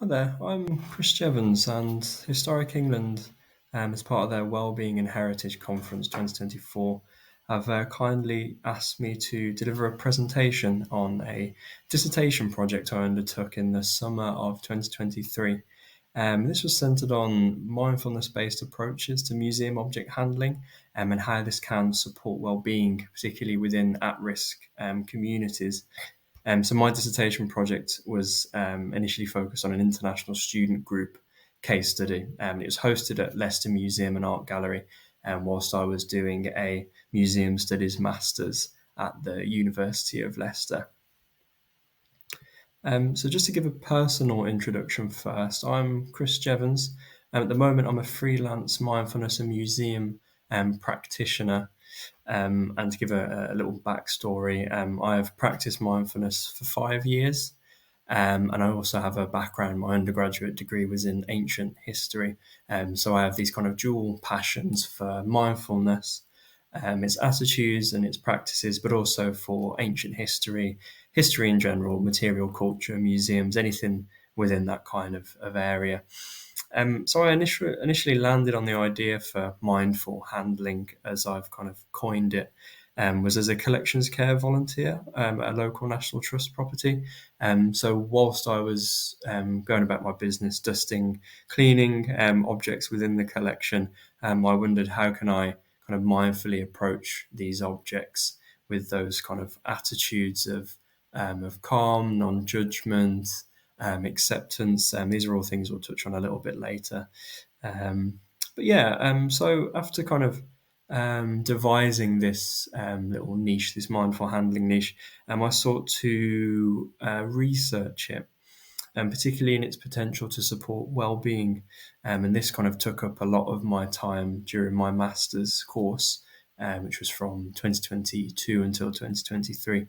Hi there, I'm Chris Jeavons, and Historic England, as part of their Wellbeing and Heritage Conference 2024, have kindly asked me to deliver a presentation on a dissertation project I undertook in the summer of 2023. This was centred on mindfulness-based approaches to museum object handling, and how this can support well-being, particularly within at-risk communities. So my dissertation project was initially focused on an international student group case study. It was hosted at Leicester Museum and Art Gallery, whilst I was doing a museum studies masters at the University of Leicester. So just to give a personal introduction first, I'm Chris Jeavons. At the moment, I'm a freelance mindfulness and museum practitioner. And to give a little backstory, I have practiced mindfulness for 5 years. And I also have a background, my undergraduate degree was in ancient history. So I have these kind of dual passions for mindfulness, its attitudes and its practices, but also for ancient history, history in general, material culture, museums, anything within that kind of area. So I initially landed on the idea for mindful handling, as I've kind of coined it, was as a collections care volunteer at a local National Trust property. So whilst I was going about my business, dusting, cleaning objects within the collection, I wondered how can I kind of mindfully approach these objects with those kind of attitudes of calm, non-judgment, acceptance. These are all things we'll touch on a little bit later. So after kind of devising this little niche, this mindful handling niche, I sought to research it, and particularly in its potential to support well-being. And this kind of took up a lot of my time during my master's course, which was from 2022 until 2023.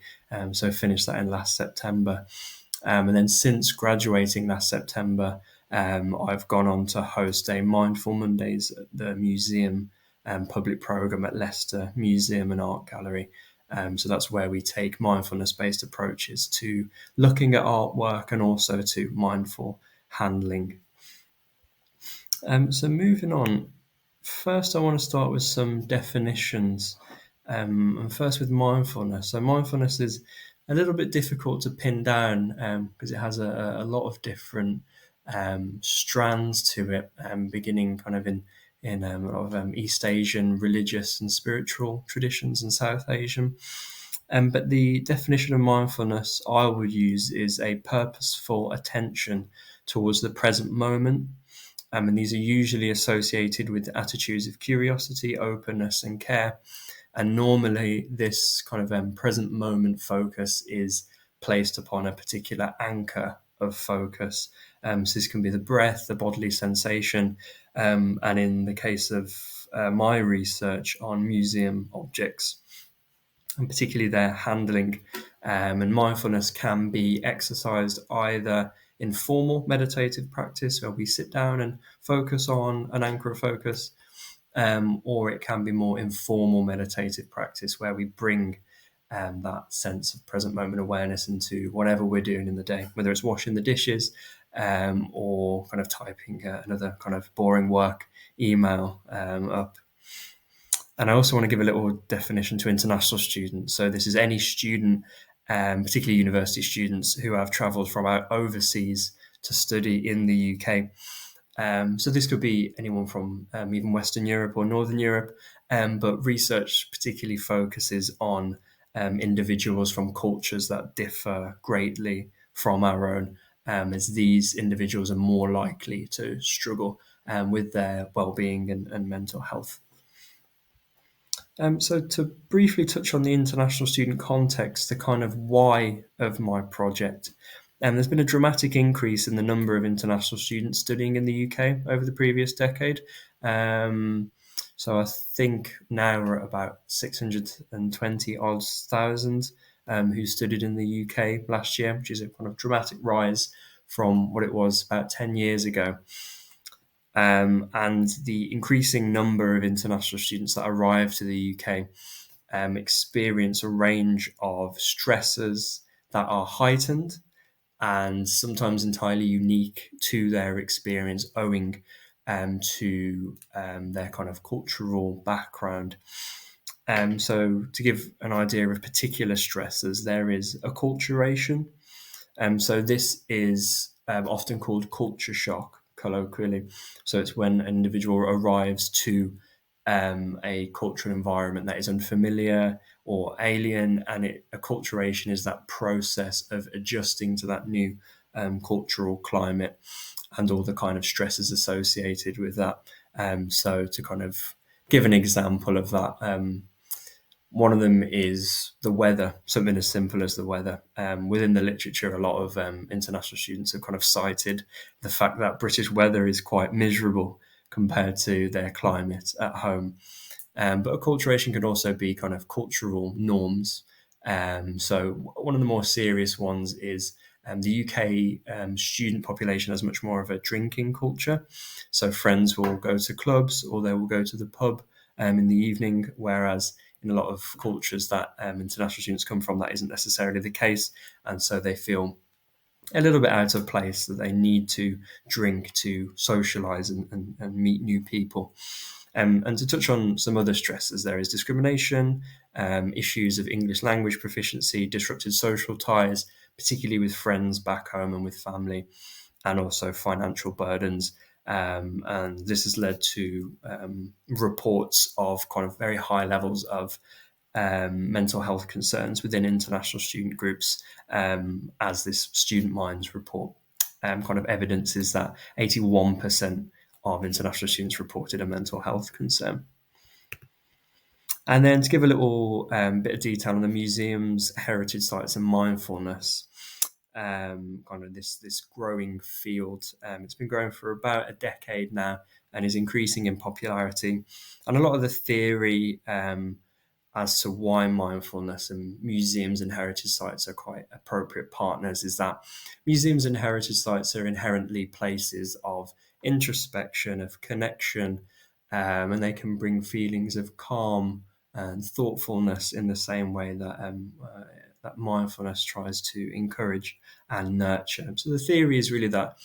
So I finished that in last September. And then since graduating last September, I've gone on to host a Mindful Mondays at the museum public programme at Leicester Museum and Art Gallery. So that's where we take mindfulness-based approaches to looking at artwork and also to mindful handling. So moving on, first I want to start with some definitions. And first with mindfulness. So mindfulness is a little bit difficult to pin down because it has a lot of different strands to it, beginning kind of in a lot of East Asian religious and spiritual traditions and South Asian. But the definition of mindfulness I would use is a purposeful attention towards the present moment. And these are usually associated with attitudes of curiosity, openness, and care. And normally, this kind of present moment focus is placed upon a particular anchor of focus. So this can be the breath, the bodily sensation, and in the case of my research on museum objects, and particularly their handling. And mindfulness can be exercised either in formal meditative practice, where we sit down and focus on an anchor of focus, or it can be more informal meditative practice, where we bring that sense of present moment awareness into whatever we're doing in the day, whether it's washing the dishes or kind of typing another kind of boring work email up. And I also want to give a little definition to international students. So this is any student, particularly university students, who have travelled from overseas to study in the UK. So this could be anyone from even Western Europe or Northern Europe, but research particularly focuses on individuals from cultures that differ greatly from our own, as these individuals are more likely to struggle with their well-being and mental health. So to briefly touch on the international student context, the kind of why of my project, there's been a dramatic increase in the number of international students studying in the UK over the previous decade. So I think now we're at about 620 odd thousand who studied in the UK last year, which is a kind of dramatic rise from what it was about 10 years ago. And the increasing number of international students that arrive to the UK experience a range of stressors that are heightened and sometimes entirely unique to their experience, owing to their kind of cultural background. So to give an idea of particular stressors, there is acculturation. So this is often called culture shock, colloquially. So it's when an individual arrives to a cultural environment that is unfamiliar or alien, and acculturation is that process of adjusting to that new cultural climate and all the kind of stresses associated with that. So to kind of give an example of that, one of them is the weather, something as simple as the weather. Within the literature, a lot of international students have kind of cited the fact that British weather is quite miserable compared to their climate at home. But acculturation can also be kind of cultural norms. So one of the more serious ones is the UK student population has much more of a drinking culture. So friends will go to clubs or they will go to the pub in the evening, whereas in a lot of cultures that international students come from, that isn't necessarily the case. And so they feel a little bit out of place, that they need to drink to socialize and meet new people. And to touch on some other stresses, there is discrimination, issues of English language proficiency, disrupted social ties, particularly with friends back home and with family, and also financial burdens. And this has led to reports of kind of very high levels of mental health concerns within international student groups, as this Student Minds report kind of evidences that 81% of international students reported a mental health concern. And then to give a little bit of detail on the museums, heritage sites, and mindfulness, kind of this growing field. It's been growing for about a decade now and is increasing in popularity. And a lot of the theory as to why mindfulness and museums and heritage sites are quite appropriate partners is that museums and heritage sites are inherently places of introspection, of connection, and they can bring feelings of calm and thoughtfulness in the same way that mindfulness tries to encourage and nurture. So the theory is really that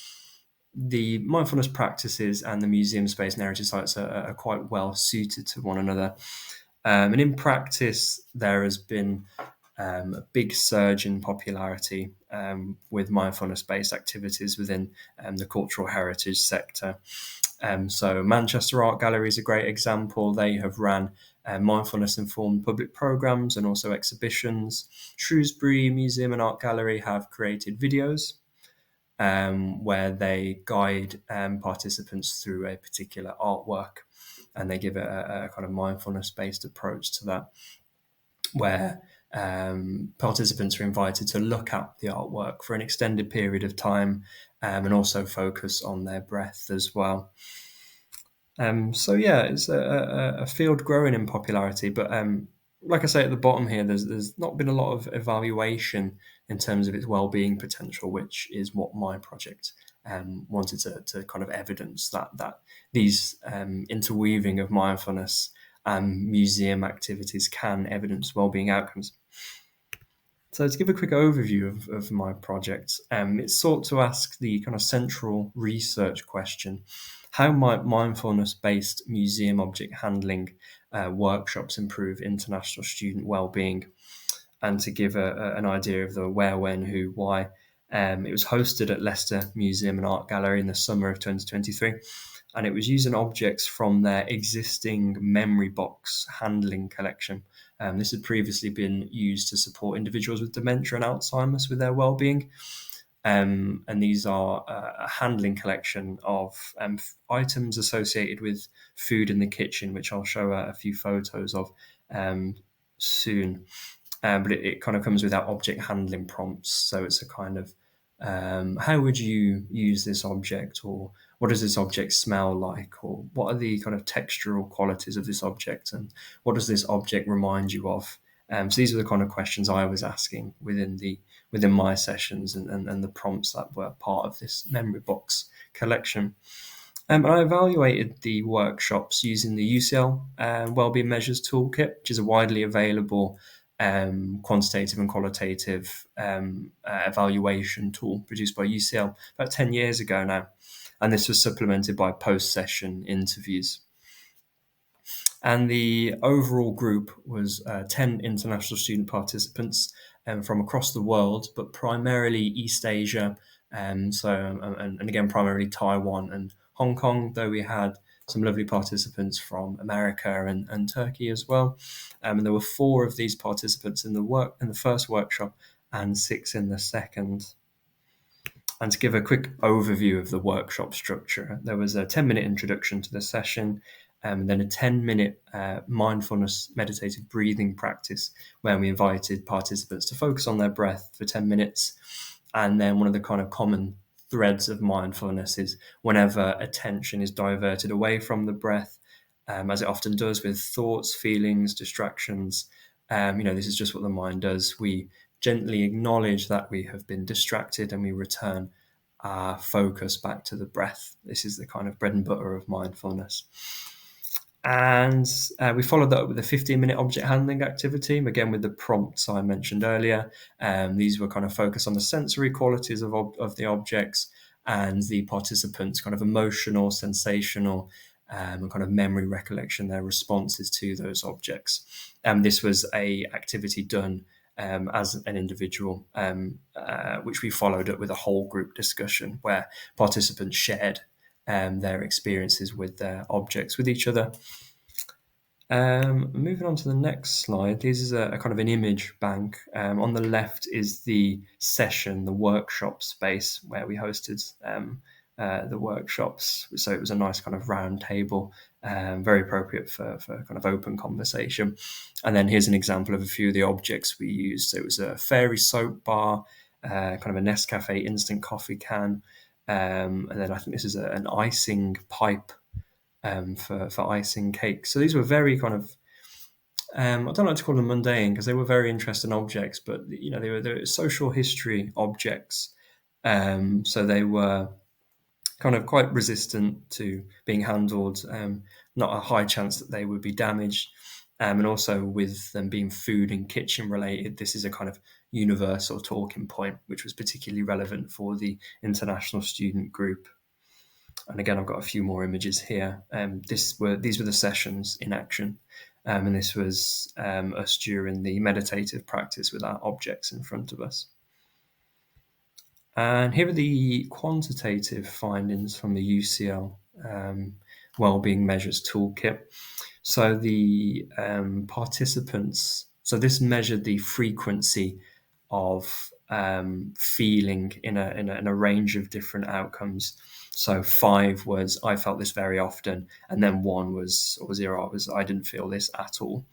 the mindfulness practices and the museum space and heritage sites are quite well suited to one another. And in practice, there has been a big surge in popularity with mindfulness-based activities within the cultural heritage sector. So Manchester Art Gallery is a great example. They have ran mindfulness-informed public programs and also exhibitions. Shrewsbury Museum and Art Gallery have created videos where they guide participants through a particular artwork, and they give a kind of mindfulness-based approach to that, where participants are invited to look at the artwork for an extended period of time and also focus on their breath as well. So yeah, it's a field growing in popularity, but like I say at the bottom here, there's not been a lot of evaluation in terms of its well-being potential, which is what my project wanted to kind of evidence, that these interweaving of mindfulness and museum activities can evidence well-being outcomes. So to give a quick overview of my project, it's sought to ask the kind of central research question: how might mindfulness-based museum object handling workshops improve international student well-being? And to give an idea of the where, when, who, why, it was hosted at Leicester Museum and Art Gallery in the summer of 2023, and it was using objects from their existing memory box handling collection. This had previously been used to support individuals with dementia and Alzheimer's with their well-being. And these are a handling collection of items associated with food in the kitchen, which I'll show a few photos of soon. But it kind of comes without object handling prompts. So it's a kind of how would you use this object, or what does this object smell like, or what are the kind of textural qualities of this object, and what does this object remind you of? So these are the kind of questions I was asking within my sessions and the prompts that were part of this memory box collection. And I evaluated the workshops using the UCL Wellbeing Measures Toolkit, which is a widely available quantitative and qualitative evaluation tool produced by UCL about 10 years ago now. And this was supplemented by post-session interviews. And the overall group was 10 international student participants from across the world, but primarily East Asia, and again, primarily Taiwan and Hong Kong, though we had some lovely participants from America and Turkey as well. And there were 4 of these participants in the first workshop and 6 in the second. And to give a quick overview of the workshop structure, there was a 10-minute introduction to the session, and then a 10-minute mindfulness meditative breathing practice where we invited participants to focus on their breath for 10 minutes. And then one of the kind of common threads of mindfulness is whenever attention is diverted away from the breath, as it often does with thoughts, feelings, distractions, this is just what the mind does. We gently acknowledge that we have been distracted and we return our focus back to the breath. This is the kind of bread and butter of mindfulness. And we followed that up with a 15-minute object handling activity, again with the prompts I mentioned earlier. These were kind of focused on the sensory qualities of the objects and the participants' kind of emotional, sensational, and kind of memory recollection, their responses to those objects. This was a activity done as an individual, which we followed up with a whole group discussion where participants shared their experiences with their objects with each other. Moving on to the next slide, this is a kind of an image bank. On the left is the session, the workshop space where we hosted the workshops. So it was a nice kind of round table, very appropriate for kind of open conversation. And then here's an example of a few of the objects we used. So it was a fairy soap bar, kind of a Nescafe instant coffee can, and then I think this is an icing pipe for icing cake. So these were very kind of, I don't like to call them mundane because they were very interesting objects, but they were social history objects. So they were kind of quite resistant to being handled, not a high chance that they would be damaged. And also with them being food and kitchen related, this is a kind of universal talking point, which was particularly relevant for the international student group. And again, I've got a few more images here. These were the sessions in action. And this was us during the meditative practice with our objects in front of us. And here are the quantitative findings from the UCL Wellbeing Measures Toolkit. So the participants, so this measured the frequency of feeling in a range of different outcomes. So 5 was I felt this very often, and then 1 was, or 0 was I didn't feel this at all.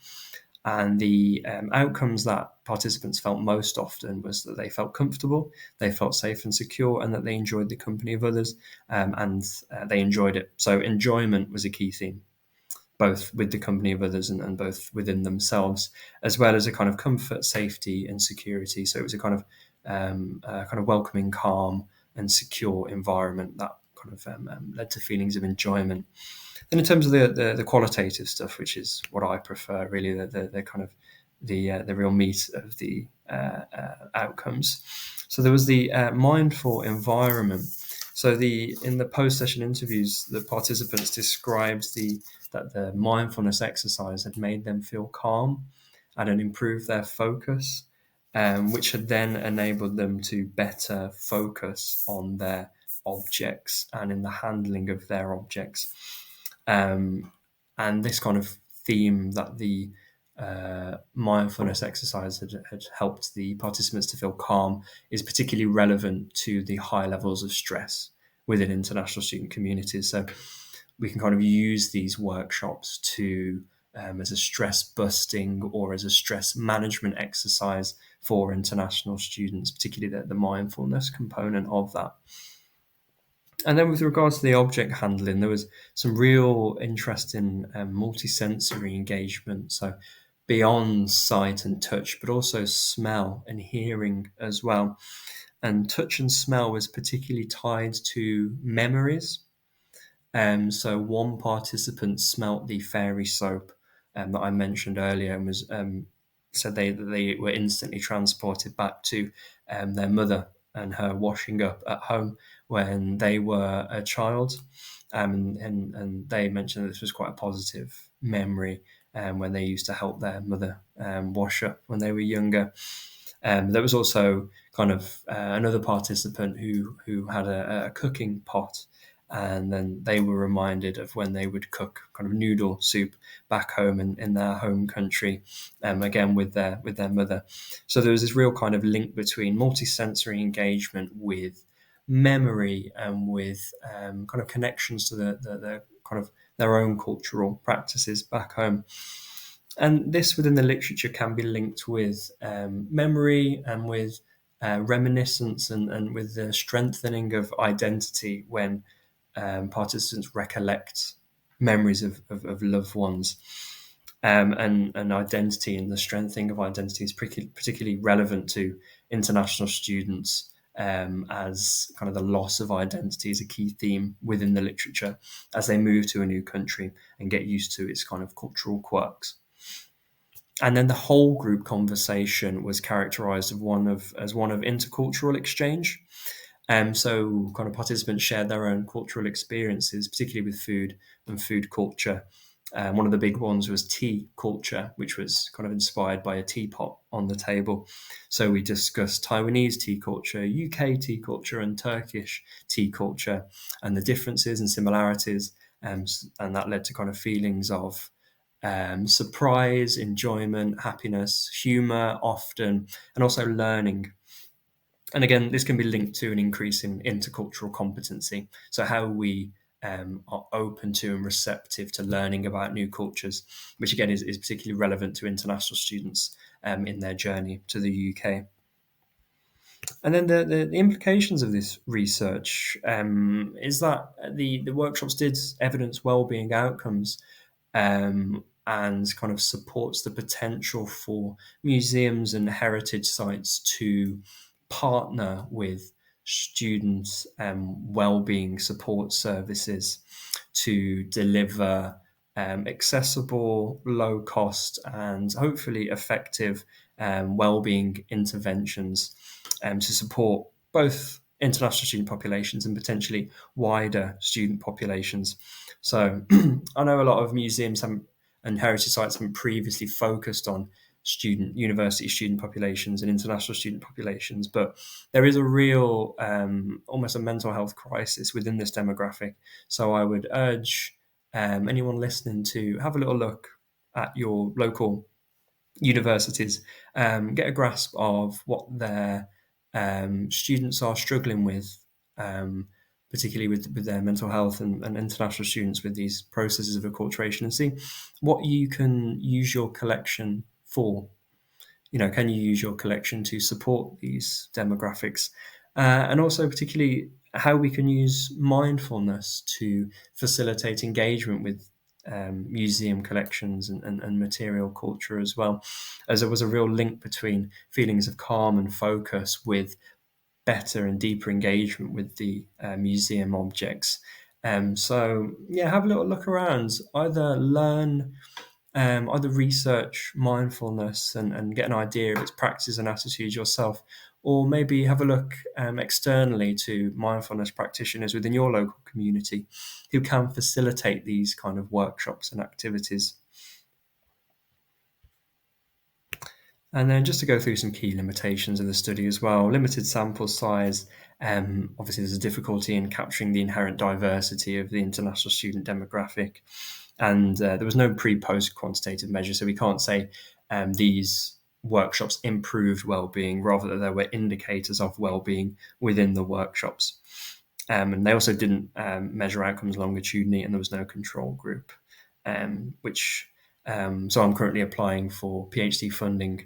And the outcomes that participants felt most often was that they felt comfortable, they felt safe and secure, and that they enjoyed the company of others, and they enjoyed it. So enjoyment was a key theme, both with the company of others and both within themselves, as well as a kind of comfort, safety, and security. So it was a kind of welcoming, calm, and secure environment that kind of led to feelings of enjoyment. And in terms of the qualitative stuff, which is what I prefer, really, the kind of the real meat of the outcomes. So there was the mindful environment. So in the post-session interviews, the participants described that the mindfulness exercise had made them feel calm and had improved their focus, which had then enabled them to better focus on their objects and in the handling of their objects. And this kind of theme that the mindfulness exercise had helped the participants to feel calm is particularly relevant to the high levels of stress within international student communities. So we can kind of use these workshops to as a stress busting or as a stress management exercise for international students, particularly the mindfulness component of that. And then with regards to the object handling, there was some real interesting multisensory engagement. So beyond sight and touch, but also smell and hearing as well. And touch and smell was particularly tied to memories. So one participant smelt the fairy soap that I mentioned earlier and was said they were instantly transported back to their mother and her washing up at home when they were a child. And they mentioned that this was quite a positive memory when they used to help their mother wash up when they were younger. There was also kind of another participant who had a cooking pot, and then they were reminded of when they would cook kind of noodle soup back home in their home country, again with their mother. So there was this real kind of link between multisensory engagement with memory and with kind of connections to the kind of their own cultural practices back home. And this within the literature can be linked with memory and with reminiscence and with the strengthening of identity when participants recollect memories of loved ones. And identity and the strengthening of identity is particularly relevant to international students, as kind of the loss of identity is a key theme within the literature as they move to a new country and get used to its kind of cultural quirks. And then the whole group conversation was characterized as one of intercultural exchange. So kind of participants shared their own cultural experiences, particularly with food and food culture. One of the big ones was tea culture, which was kind of inspired by a teapot on the table. So we discussed Taiwanese tea culture, UK tea culture, and Turkish tea culture, and the differences and similarities. And that led to kind of feelings of surprise, enjoyment, happiness, humor, often, and also learning. And again, this can be linked to an increase in intercultural competency. So how we are open to and receptive to learning about new cultures, which again is particularly relevant to international students in their journey to the UK. And then the implications of this research is that the workshops did evidence wellbeing outcomes, and kind of supports the potential for museums and heritage sites to partner with students' wellbeing support services to deliver accessible, low cost, and hopefully effective wellbeing interventions to support both international student populations and potentially wider student populations. So I know a lot of museums and heritage sites haven't previously focused on university student populations and international student populations, but there is a real almost a mental health crisis within this demographic. So I would urge anyone listening to have a little look at your local universities, get a grasp of what their students are struggling with, particularly with their mental health, and international students with these processes of acculturation, and see what you can use your collection for. Can you use your collection to support these demographics? And also particularly how we can use mindfulness to facilitate engagement with museum collections and material culture as well, as there was a real link between feelings of calm and focus with better and deeper engagement with the museum objects. So yeah, have a little look around, either research mindfulness and get an idea of its practice and attitude yourself, or maybe have a look externally to mindfulness practitioners within your local community who can facilitate these kind of workshops and activities. And then just to go through some key limitations of the study as well: limited sample size. Obviously, there's a difficulty in capturing the inherent diversity of the international student demographic. And there was no pre-post quantitative measure, so we can't say these workshops improved well-being, rather that there were indicators of well-being within the workshops. And they also didn't measure outcomes longitudinally, and there was no control group, so I'm currently applying for PhD funding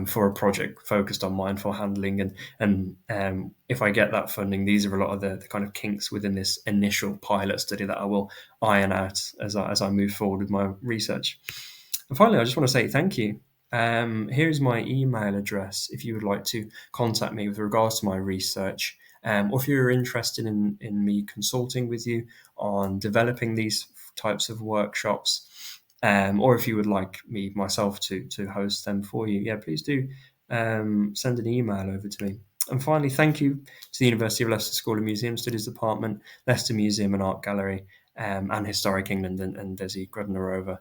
for a project focused on mindful handling, and if I get that funding, these are a lot of the kind of kinks within this initial pilot study that I will iron out as I move forward with my research. And finally, I just want to say thank you. Here's my email address if you would like to contact me with regards to my research, or if you're interested in me consulting with you on developing these types of workshops. or if you would like myself to host them for you, yeah, please do send an email over to me. And finally, thank you to the University of Leicester School of Museum Studies Department, Leicester Museum and Art Gallery, and Historic England and Desi Grudnerova,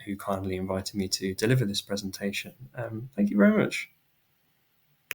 who kindly invited me to deliver this presentation. Thank you very much.